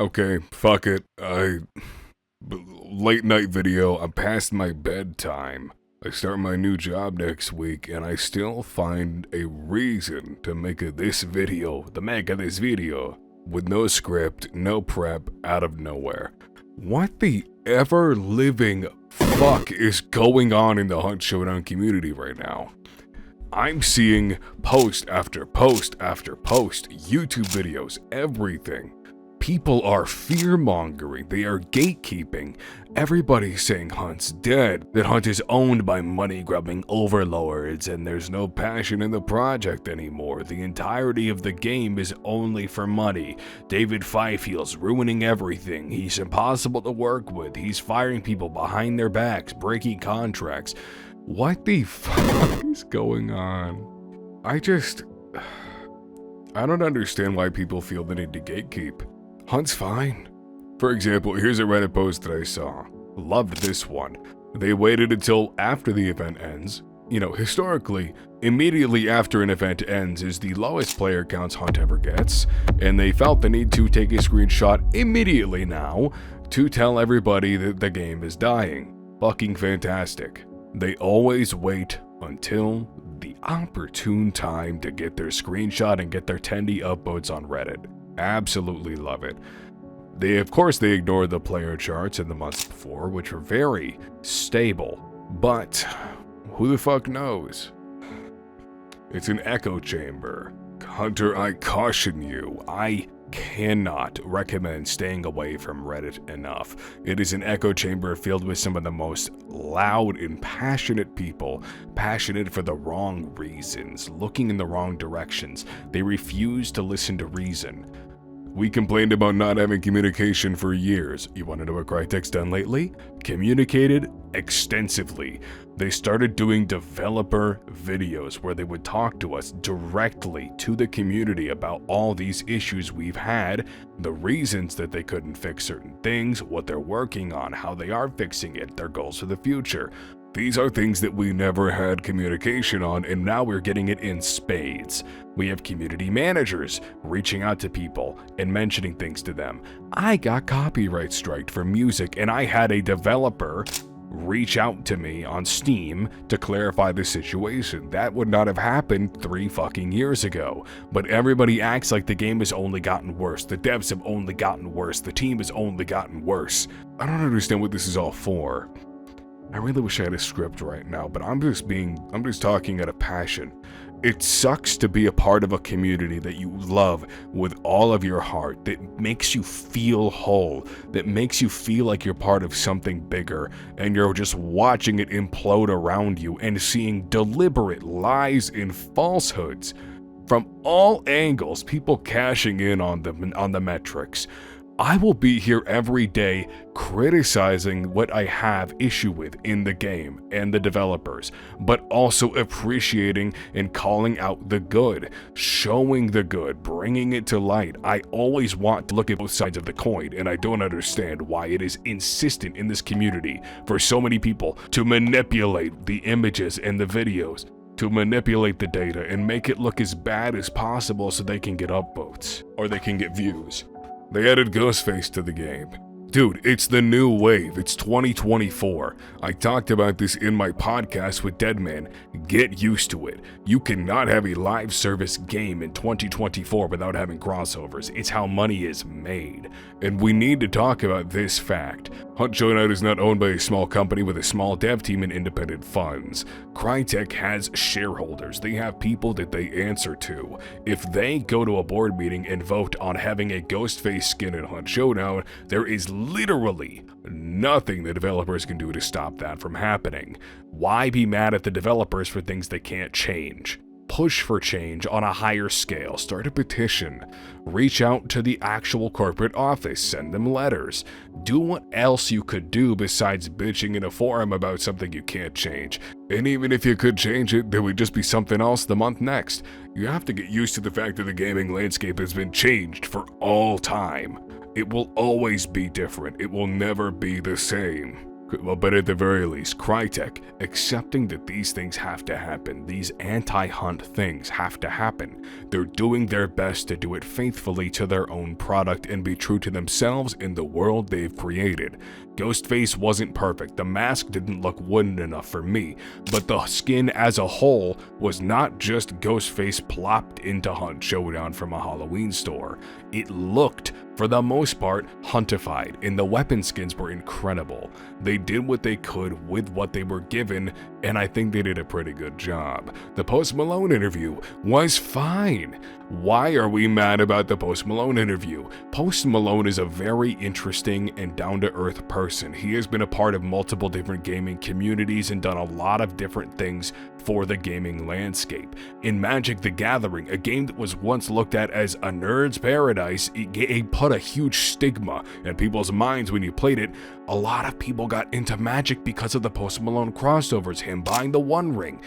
Okay, fuck it. Late night video. I'm past my bedtime. I start my new job next week, and I still find a reason to make this video. With no script, no prep, out of nowhere. What the ever living fuck is going on in the Hunt Showdown community right now? I'm seeing post after post after post, YouTube videos, everything. People are fear-mongering, they are gatekeeping. Everybody's saying Hunt's dead, that Hunt is owned by money-grubbing overlords, and there's no passion in the project anymore. The entirety of the game is only for money. David Fifield's ruining everything. He's impossible to work with. He's firing people behind their backs, breaking contracts. What the fuck is going on? I don't understand why people feel the need to gatekeep. Hunt's fine. For example, here's a Reddit post that I saw. Loved this one. They waited until after the event ends. You know, historically, immediately after an event ends is the lowest player counts Hunt ever gets, and they felt the need to take a screenshot immediately now to tell everybody that the game is dying. Fucking fantastic. They always wait until the opportune time to get their screenshot and get their 10D upvotes on Reddit. Absolutely love it. Of course, they ignored the player charts in the months before, which were very stable. But who the fuck knows? It's an echo chamber. Hunter, I caution you. I cannot recommend staying away from Reddit enough. It is an echo chamber filled with some of the most loud and passionate people, passionate for the wrong reasons, looking in the wrong directions. They refuse to listen to reason. We complained about not having communication for years. You want to know what Crytek's done lately? Communicated extensively. They started doing developer videos where they would talk to us directly to the community about all these issues we've had, the reasons that they couldn't fix certain things, what they're working on, how they are fixing it, their goals for the future. These are things that we never had communication on, and now we're getting it in spades. We have community managers reaching out to people and mentioning things to them. I got copyright striked for music, and I had a developer reach out to me on Steam to clarify the situation. That would not have happened 3 fucking years ago. But everybody acts like the game has only gotten worse. The devs have only gotten worse. The team has only gotten worse. I don't understand what this is all for. I really wish I had a script right now, but I'm just talking out of passion. It sucks to be a part of a community that you love with all of your heart, that makes you feel whole, that makes you feel like you're part of something bigger, and you're just watching it implode around you and seeing deliberate lies and falsehoods from all angles, people cashing in on the metrics. I will be here every day criticizing what I have issue with in the game and the developers, but also appreciating and calling out the good, showing the good, bringing it to light. I always want to look at both sides of the coin, and I don't understand why it is insistent in this community for so many people to manipulate the images and the videos, to manipulate the data and make it look as bad as possible so they can get upvotes or they can get views. They added Ghostface to the game. Dude, it's the new wave. It's 2024. I talked about this in my podcast with Deadman. Get used to it. You cannot have a live service game in 2024 without having crossovers. It's how money is made. And we need to talk about this fact. Hunt Showdown is not owned by a small company with a small dev team and independent funds. Crytek has shareholders. They have people that they answer to. If they go to a board meeting and vote on having a Ghostface skin in Hunt Showdown, there is literally nothing the developers can do to stop that from happening. Why be mad at the developers for things they can't change? Push for change on a higher scale. Start a petition. Reach out to the actual corporate office. Send them letters. Do what else you could do besides bitching in a forum about something you can't change. And even if you could change it, there would just be something else the month next. You have to get used to the fact that the gaming landscape has been changed for all time. It will always be different. It will never be the same. But at the very least, Crytek accepting that these things have to happen, these anti-hunt things have to happen. They're doing their best to do it faithfully to their own product and be true to themselves in the world they've created. Ghostface wasn't perfect, the mask didn't look wooden enough for me, but the skin as a whole was not just Ghostface plopped into Hunt Showdown from a Halloween store. It looked, for the most part, huntified, and the weapon skins were incredible. They did what they could with what they were given, and I think they did a pretty good job. The Post Malone interview was fine. Why are we mad about the Post Malone interview? Post Malone is a very interesting and down-to-earth person. He has been a part of multiple different gaming communities and done a lot of different things for the gaming landscape. In Magic the Gathering, a game that was once looked at as a nerd's paradise, it put a huge stigma in people's minds when you played it. A lot of people got into Magic because of the Post Malone crossovers, him buying the One Ring.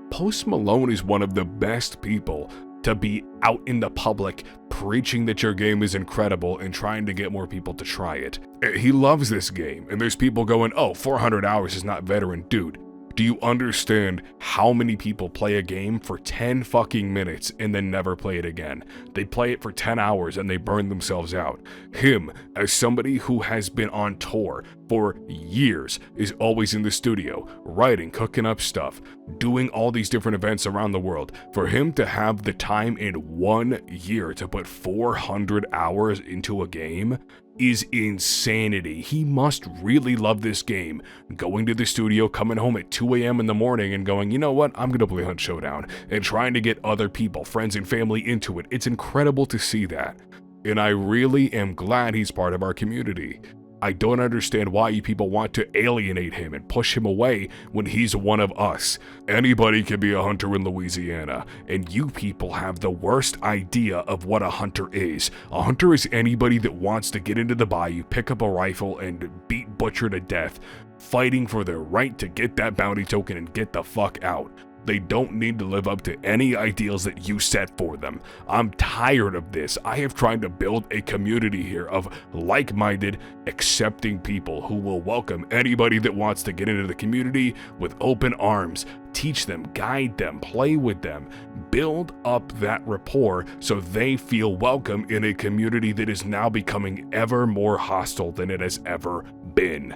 Post Malone is one of the best people to be out in the public preaching that your game is incredible and trying to get more people to try it. He loves this game, and there's people going, oh, 400 hours is not veteran. Dude, do you understand how many people play a game for 10 fucking minutes and then never play it again? They play it for 10 hours and they burn themselves out. Him, as somebody who has been on tour for years, is always in the studio, writing, cooking up stuff, doing all these different events around the world. For him to have the time in 1 year to put 400 hours into a game is insanity. He must really love this game. Going to the studio, coming home at 2 a.m. in the morning and going, you know what, I'm gonna play Hunt Showdown, and trying to get other people, friends and family into it. It's incredible to see that. And I really am glad he's part of our community. I don't understand why you people want to alienate him and push him away when he's one of us. Anybody can be a hunter in Louisiana, and you people have the worst idea of what a hunter is. A hunter is anybody that wants to get into the bayou, pick up a rifle, and beat Butcher to death, fighting for their right to get that bounty token and get the fuck out. They don't need to live up to any ideals that you set for them. I'm tired of this. I have tried to build a community here of like-minded, accepting people who will welcome anybody that wants to get into the community with open arms. Teach them, guide them, play with them, build up that rapport so they feel welcome in a community that is now becoming ever more hostile than it has ever been.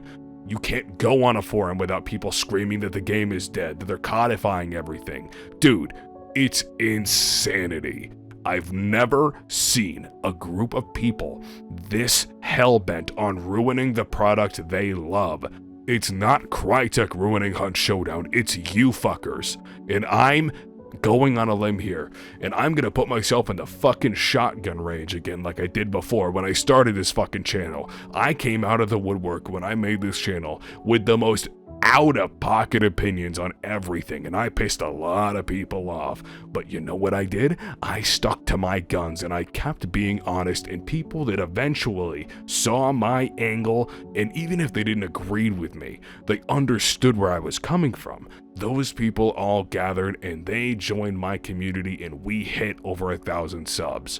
You can't go on a forum without people screaming that the game is dead, that they're codifying everything. Dude, it's insanity. I've never seen a group of people this hell-bent on ruining the product they love. It's not Crytek ruining Hunt Showdown, it's you fuckers. And I'm going on a limb here, and I'm gonna put myself in the fucking shotgun range again like I did before when I started this fucking channel. I came out of the woodwork when I made this channel with the most out-of-pocket opinions on everything, and I pissed a lot of people off. But you know what I did? I stuck to my guns, and I kept being honest, and people that eventually saw my angle, and even if they didn't agree with me, they understood where I was coming from. Those people all gathered, and they joined my community, and we hit over 1,000 subs.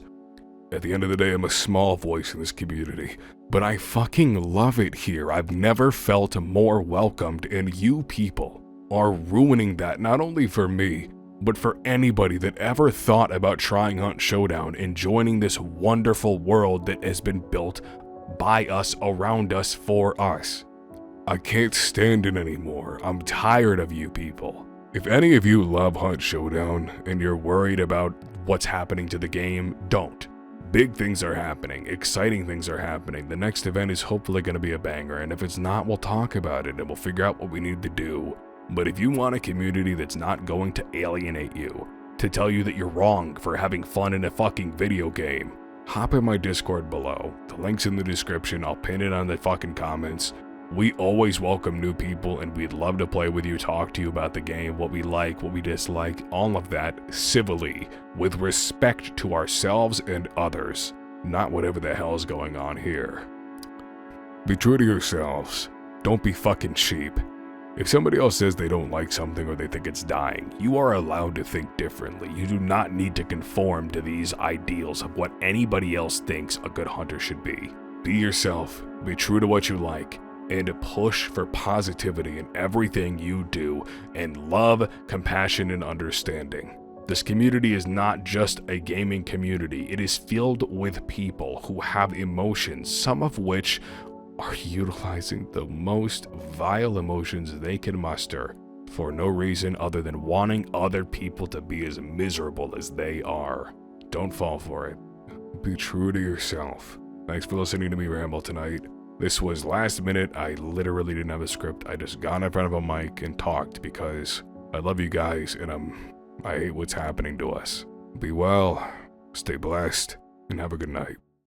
At the end of the day, I'm a small voice in this community, but I fucking love it here. I've never felt more welcomed, and you people are ruining that, not only for me, but for anybody that ever thought about trying Hunt Showdown and joining this wonderful world that has been built by us, around us, for us. I can't stand it anymore. I'm tired of you people. If any of you love Hunt Showdown and you're worried about what's happening to the game, don't. Big things are happening, exciting things are happening. The next event is hopefully going to be a banger, and if it's not, we'll talk about it and we'll figure out what we need to do. But if you want a community that's not going to alienate you, to tell you that you're wrong for having fun in a fucking video game, hop in my Discord below. The link's in the description, I'll pin it on the fucking comments. We always welcome new people, and we'd love to play with you, talk to you about the game, what we like, what we dislike, all of that civilly, with respect to ourselves and others, not whatever the hell's going on here. Be true to yourselves. Don't be fucking cheap. If somebody else says they don't like something or they think it's dying, you are allowed to think differently. You do not need to conform to these ideals of what anybody else thinks a good hunter should be. Be yourself. Be true to what you like. and push for positivity in everything you do, and love, compassion, and understanding. This community is not just a gaming community, it is filled with people who have emotions, some of which are utilizing the most vile emotions they can muster for no reason other than wanting other people to be as miserable as they are. Don't fall for it. Be true to yourself. Thanks for listening to me ramble tonight. This was last minute. I literally didn't have a script. I just got in front of a mic and talked because I love you guys and I hate what's happening to us. Be well, stay blessed, and have a good night.